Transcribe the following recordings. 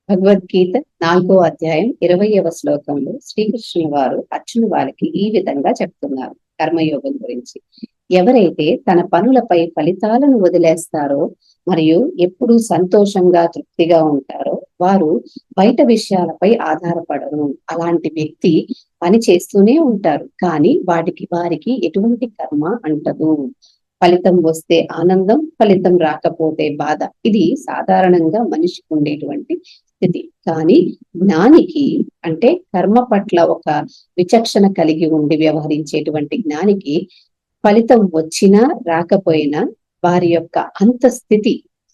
భగవద్గీత 4వ అధ్యాయం 20వ శ్లోకంలో శ్రీకృష్ణుల వారు అర్జును వారికి ఈ విధంగా చెప్తున్నారు కర్మయోగం గురించి. ఎవరైతే తన పనులపై ఫలితాలను వదిలేస్తారో మరియు ఎప్పుడూ సంతోషంగా తృప్తిగా ఉంటారో వారు బయట విషయాలపై ఆధారపడరు. అలాంటి వ్యక్తి పని చేస్తూనే ఉంటారు, కానీ వారికి ఎటువంటి కర్మ అంటదు. ఫలితం వస్తే ఆనందం, ఫలితం రాకపోతే బాధ. ఇది సాధారణంగా మనిషికి ఉండేటువంటి స్థితి. కానీ జ్ఞానికి, అంటే కర్మ పట్ల ఒక విచక్షణ కలిగి ఉండి వ్యవహరించేటువంటి జ్ఞానికి ఫలితం వచ్చినా రాకపోయినా వారి యొక్క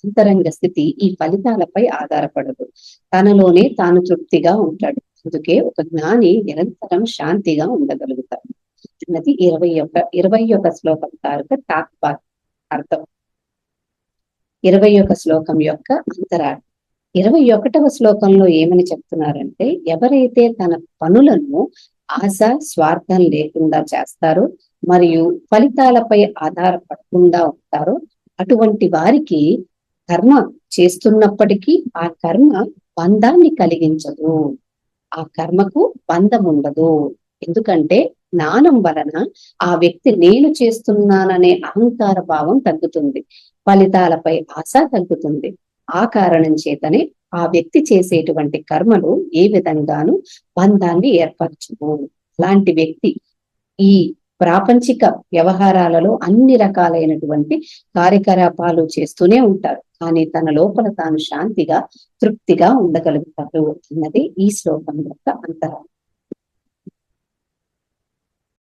అంతరంగ స్థితి ఈ ఫలితాలపై ఆధారపడదు. తనలోనే తాను తృప్తిగా ఉంటాడు. అందుకే ఒక జ్ఞాని నిరంతరం శాంతిగా ఉండగలుగుతాడు అన్నది 21 శ్లోకం తాలూకా అర్థం. 21 శ్లోకం యొక్క అంతరార్థం. 21వ శ్లోకంలో ఏమని చెప్తున్నారంటే, ఎవరైతే తన పనులను ఆశ స్వార్థం లేకుండా చేస్తారో మరియు ఫలితాలపై ఆధారపడకుండా ఉంటారో అటువంటి వారికి కర్మ చేస్తున్నప్పటికీ ఆ కర్మ బంధాన్ని కలిగించదు. ఆ కర్మకు బంధం ఉండదు. ఎందుకంటే జ్ఞానం వలన ఆ వ్యక్తి నేను చేస్తున్నాననే అహంకార భావం తగ్గుతుంది, ఫలితాలపై ఆశ తగ్గుతుంది. ఆ కారణం చేతనే ఆ వ్యక్తి చేసేటువంటి కర్మలు ఏ విధంగానూ బంధాన్ని ఏర్పరచవు. అలాంటి వ్యక్తి ఈ ప్రాపంచిక వ్యవహారాలలో అన్ని రకాలైనటువంటి కార్యకలాపాలు చేస్తూనే ఉంటారు, కానీ తన లోపల తాను శాంతిగా తృప్తిగా ఉండగలుగుతారు అన్నది ఈ శ్లోకం యొక్క అంతరార్థం.